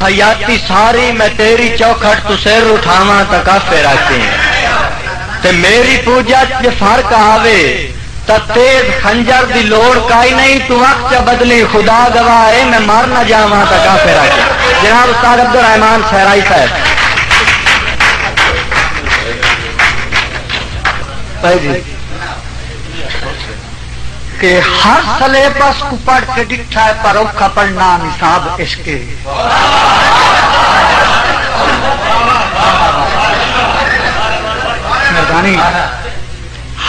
حیاتی ساری میں تیری چوکھٹ تو سر اٹھاواں تا کافر آکھیں تے میری پوجا چ فرق آوے تا تیز خنجر دی لوڑ کائی نہیں تو وقت بدلی خدا گواہ ہے میں مر نہ جاواں تا کافر آکھیں۔ جناب استاد عبدالرحمان صحرائی صاحب جی کہ ہر سلیبس کو پڑھ کے ڈٹھا ہے پر اوکھا پڑھنا نصاب عشق مہربانی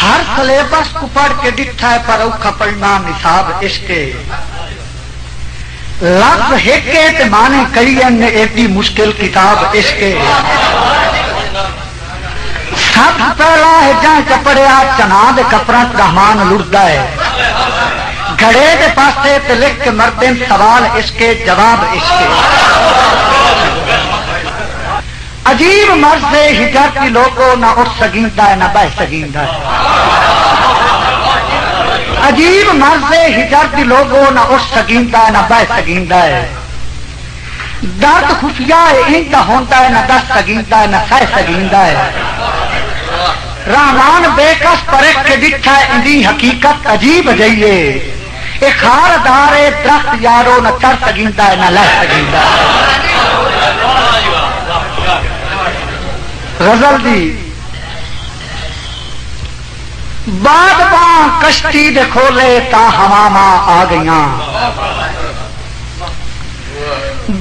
ہر سلیبس کو پڑھ کے ڈٹھا ہے پر اوکھا پڑھنا نصاب عشق لفظ ہیکے تے مانے کئی نے ایڈی مشکل کتاب عشق سب پہلا ہے جہاں چپڑیا چنا دے کپڑا رحمان لڑتا ہے گھڑے دے پاسے تے لکھ کے مرتے سوال عشق جواب عشق عجیب مرض سے ہجرت کی لوگوں نہ اٹھ سکیندا ہے نہ بہ سکیندا ہے عجیب مرض سے ہجرت کی لوگوں نہ اٹھ سکیندا ہے نہ بہ سکیندا ہے درد خفیہ انتا ہوتا ہے نہ دس سکیندا ہے نہ سہ سکیندا ہے رحمان بے کس پرکھ کے ڈٹھا ہے اندی حقیقت عجیب جائیے ایک خار دارے درخت یارو نہ چڑھ سکیندا ہے نہ لہ سکیندا ہے غزل دی بادباں کشتی دے کھولے تا ہواواں آ گئیاں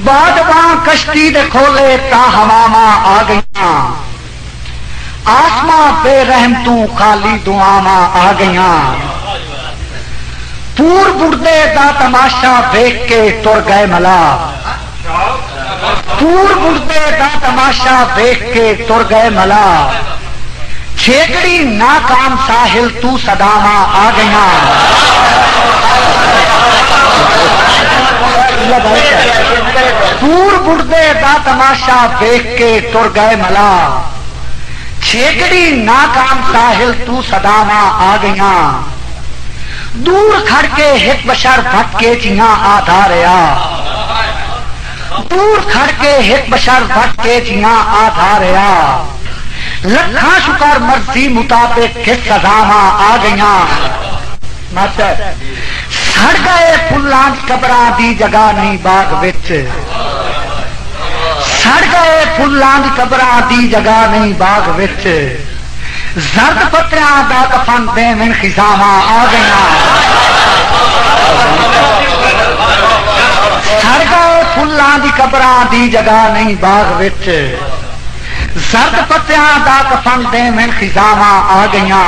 بادباں کشتی دے کھولے تا ہواواں آ گئیاں آسماں بے رحم تو خالی دعاواں آ گئیاں پور بڑدے دا تماشا دیکھ کے تر گئے ملا پور بڑدے دا تماشا دیکھ کے تر گئے ملا چھیکڑی ناکام ساحل تو صداواں آ گئیاں پور بڑدے دا تماشا دیکھ کے تر گئے ملا چھیکڑی ناکام ساحل تو صداواں آ گئیاں دور کھڑ کے ہک بشر بھٹ کے چیاں آدھا ریا دور کھڑ کے ہک بشر بھٹ کے چیاں آدھا ریا لکھاں شکر مرضی مطابق کس سزاواں آ گئیاں سڑ گئے پھلاں قبراں دی جگہ نہیں باغ وچ سڑ گئے پھلاں دی قبراں دی جگہ نہیں باغ وچ زرد پتریاں دا کفن دیویں خزاواں آ گئیاں سڑ گئے پھلاں دی قبراں دی جگہ نہیں باغ وچ زرد پتریاں دا کفن دیویں خزاواں آ گئیاں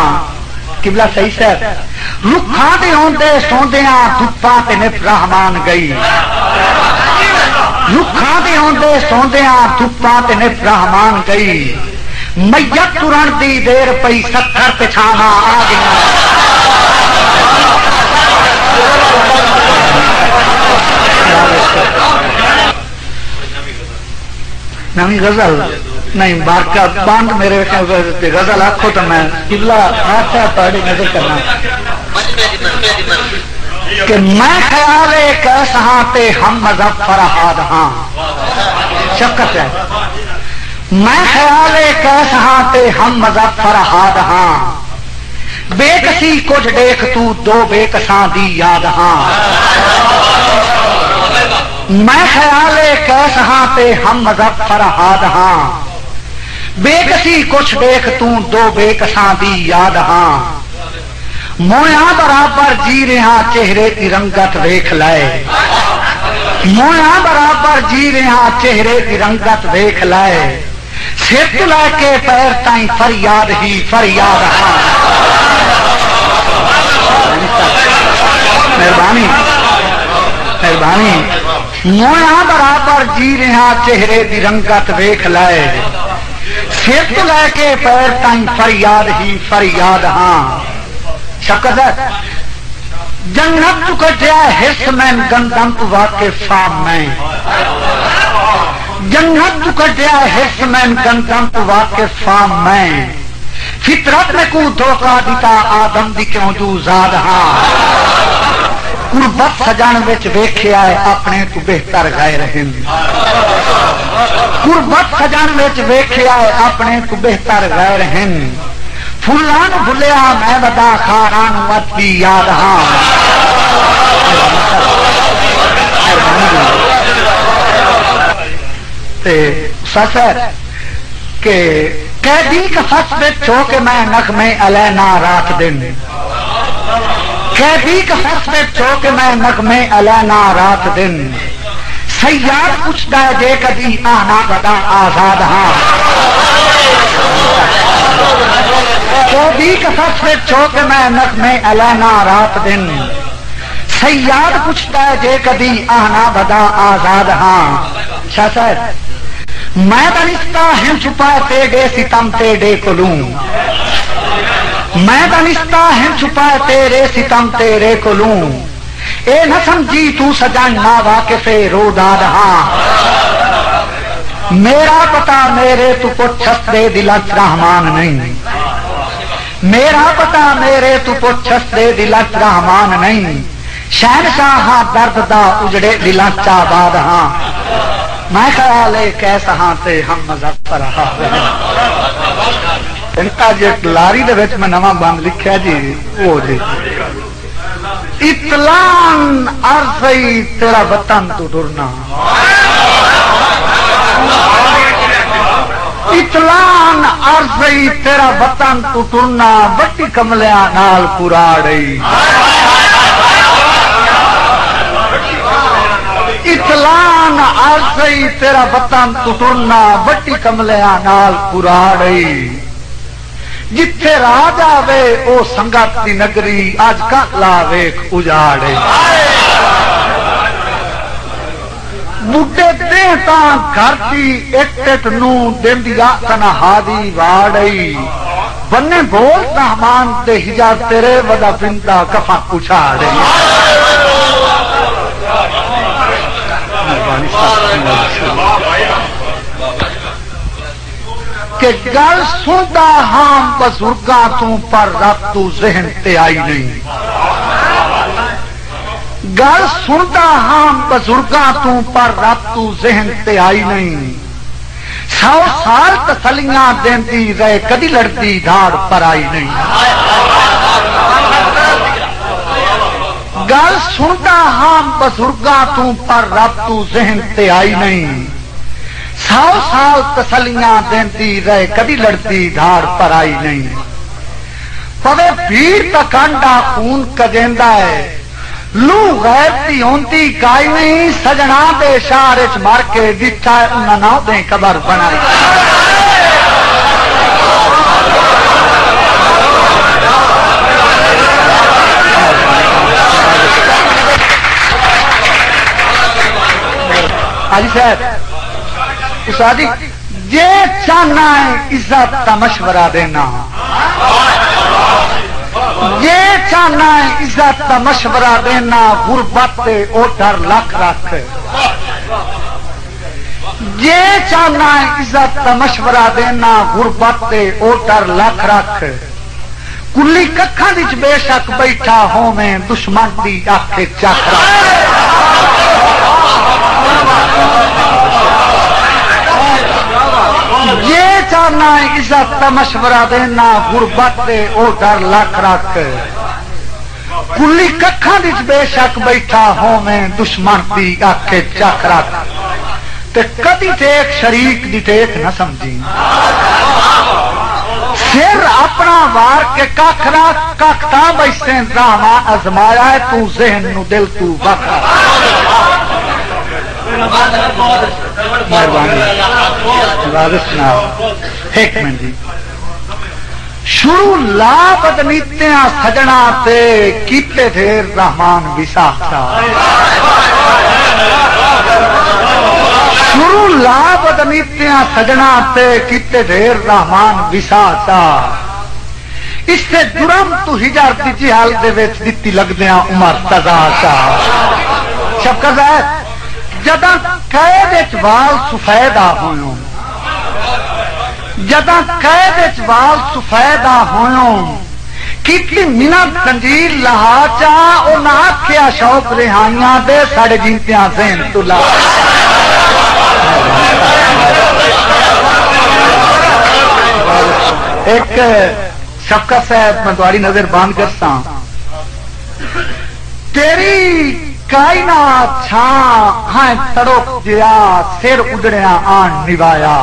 قبلہ صحیح صاحب رکھاں دے ہوندے سوندیاں دھپاں تے نف رحمان گئی رکھاں دے ہوندے سوندیاں دھپاں تے نف رحمان گئی میت ترن دی دیر پئی 70 پچھاواں آ گئیاں نمی غزل نہیں بارکہ باند میرے غزل آکھو تو میں قبلہ آتا پڑھی نظر کرنا کہ میں خیال ایک ایسا تے ہم مظفر ہاد ہاں شفقت ہے میں خیال ایک ایسا تے ہم مظفر ہاد ہاں بے کسی کچھ دیکھ تو دو بے کساں دی یاد ہاں میں خیال ایک ایسا تے ہم مظفر ہاد ہاں بے کسی کچھ دیکھ تو دو بے کساں دی یاد ہاں مویاں برابر جی رہا چہرے کی رنگت دیکھ لائے مویاں برابر جی رہا چہرے کی رنگت دیکھ لائے سر لے کے پیر تائیں فریاد ہی فریاد ہاں مہربانی مہربانی مویاں برابر جی رہا چہرے کی رنگت دیکھ لائے سر لے کے پیر تائیں فریاد ہی فریاد ہاں شکت ہے جنت تو کٹیا حص میں گندم تو واقف فام میں جنت تو کٹیا حص میں گندم تو واقف فام میں فطرت میں کو دھوکہ دیتا آدم دی کیوں جو زاد ہاں قربت سجن وچ ویکھیا ہے اپنے تو بہتر غیر ہیں قربت سجن وچ ویکھیا ہے اپنے تو بہتر غیر ہیں فلان بھلیا میں بدا خاران وت کی یاد ہاں سچ ہے کہ قیدی کا سچ بچو کہ میں نغمے علینا رات دن قیدی کا سچ بچو کہ میں نغمے علینا رات دن سیاد پوچھتا ہے جے کدی آنا بدا آزاد ہاں قیدی کا سچ بچو کہ میں نغمے علینا رات دن سیاد پوچھتا ہے جے کدی آنا بدا آزاد ہاں شاہ صاحب میں دانستہ ہم چھپائے تیرے ستم تیرے کلوں میں دانستہ ہم چھپائے تیرے ستم تیرے کلوں اے نہ سمجھی تو سجن نا واقف رو داد ہاں میرا پتا میرے تو پوچھس دے دلت رحمان نہیں میرا پتا میرے تو پوچھس دے دلت رحمان نہیں شہنشاہ ہاں درد دا اجڑے دلت آباد ہاں میں خیال ہے کیسا ہاں تے ہم مظفر رہا ان کا جی لاری دے وچ میں نواں بند لکھیا جی وہ جی اطلان عرضی تیرا وطن تو ڈرنا اطلان عرضی تیرا وطن تو ٹرنا بٹی کملیاں نال پراڑی اطلان عرضی تیرا وطن تو ٹرنا بٹی کملیاں نال پراڑی جتھے راج آوے او سنگت دی نگری آج کلا ویکھ اجاڑے بڈے دے تاں گھر دی ایک نو دیندیا تنہا دی واڑی بنے بول رحمان دے حجاب تیرے ودا بنتا کفا اچھاڑے کہ گل سنتا ہاں بزرگاں تو پر رب تو ذہن تے آئی نہیں گل سنتا ہاں بزرگاں تو پر رب تو ذہن تے آئی نہیں 100 سال تسلیاں دیندی رہے کدی لڑتی دھاڑ پر آئی نہیں گل سنتا ہاں بزرگاں تو پر رب تو ذہن تے آئی نہیں 100 سال تسلیاں دیندی رہے کدی لڑتی دھاڑ پر آئی نہیں پوے بھیڑ تا کانڈا خون کجیندا ہے لو غیرتی ہونتی کائی نہیں سجنا دے شہر وچ مر کے ڈٹھا انہاں نہ دے قبر بنائی حاجی صاحب استادی یہ چاہنا ہے عزت کا مشورہ دینا یہ چاہنا ہے عزت کا مشورہ دینا غربت او ڈر لکھ رکھ یہ چاہنا ہے عزت کا مشورہ دینا غربت او ڈر لکھ رکھ کلی ککھاں وچ بے شک بیٹھا ہوں میں دشمن دی اکھ چک رکھ یہ چاہنا ہے عزت کا مشورہ دینا غربت او ڈر لکھ رکھ کلی ککھاں وچ بے شک بیٹھا ہوں میں دشمن دی اکھ چک رکھ تے کدی ٹیک شریک دی ٹیک نہ سمجھی سر اپنا وار کے ککھ رکھ ککھ تا بیسے ڈرامہ ازمایا ہے تو ذہن نو دل تو وکھا ایک منٹ جی شروع لا بدنیتیاں سجنا تے کیتے دھیر رحمان وساخا شروع لا بدنیتیاں سجنا تے کیتے دھیر رحمان وساخا اس سے جرم تو ہجار دی جہال دے وچ دتی لگدیاں عمر سزا چا شفقت ہے جداں قید وچ وال سفیدا ہویوں جداں قید وچ وال سفیدا ہویوں کتنی منت تنجیل لہا چا انہاں آکھیا شوق رہائیاں دے ساڑے جینتیاں زین تلا ایک شفقت صاحب میں تمہاری نظر باندھ کرتا ہوں تیری کائنات چھاں ہاں تڑک جیا سر اڈڑیا آن نبایا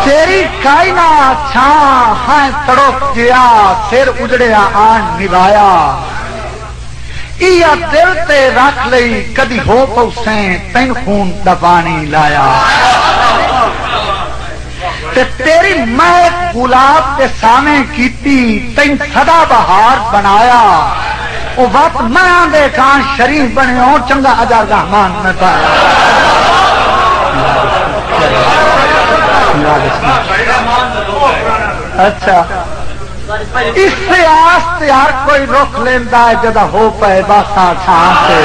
تیری کائنات چھاں ہاں تڑک جیا سر اڈڑیا آن نبایا یا دل تے رکھ لئی کدی ہو پوسیں تین خون دا پانی لایا تے تیری مہک گلاب کے سامنے کیتی تین سدا بہار بنایا او وقت میں آندے کان شریف بنے ہوں چنگا اجر رحمان میں پایا اچھا اس سے آستے ہر کوئی رخ لیندہ ہے جدہ ہو پائے باساں چھان سے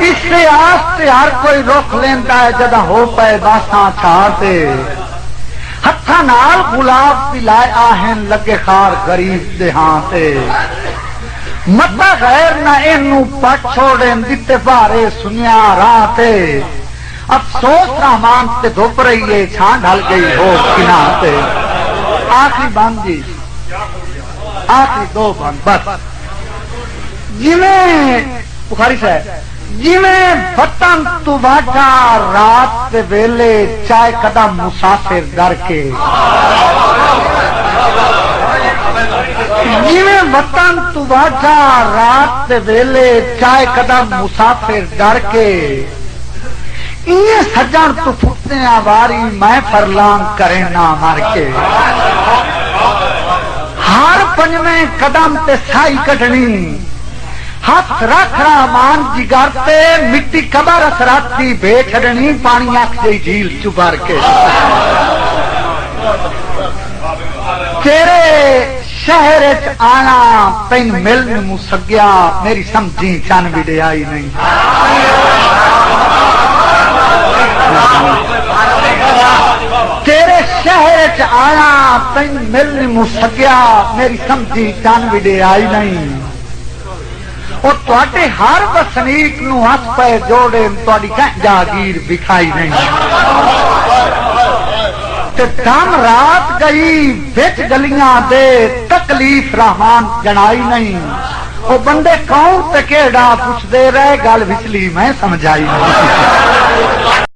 اس سے آستے ہر کوئی رخ لیندہ ہے جدہ ہو پائے باساں چھان سے ہتھا نال گلاب پلائے آہن لگے خار غریب دہاں سے مطلع غیر نہ انہوں پٹ چھوڑیں دیتے بارے سنیا راہ تے افسوس رحمان تے دھوپ رہی ہے چھان ڈھل گئی ہو کنا تے آخری بند جی آخری دو بند بس جویں بخاری صاحب جویں وطن تو واٹا رات دے ویلے چائے قدم مسافر ڈر کے جویں وطن تو واٹا رات دے ویلے چائے قدم مسافر ڈر کے یہ سجن تو پھٹتے آواری میں فرلان کریں نہ مر کے ہر پنجویں قدم تے سائی کٹنی ہاتھ رکھ رحمان جگر تے مٹی قبر اثراتی بے چھڑنی پانی آنکھ جی جھیل چبر کے تیرے شہر آنا تین ملن مسگیا میری سمجھی چن بھی دے آئی نہیں تیرے شہر آیا تین ملن مسگیا میری سمجھی چن بھی دے آئی نہیں اور تواڈے ہر وسنیک نو ہاتھ پہ جوڑے تواڈی کہیں جاگیر بکھائی نہیں تے دم رات گئی بچ گلیاں دے تکلیف رحمان جنائی نہیں وہ بندے کون تے کیڑا پوچھ دے رہے گل وچلی میں سمجھائی نہیں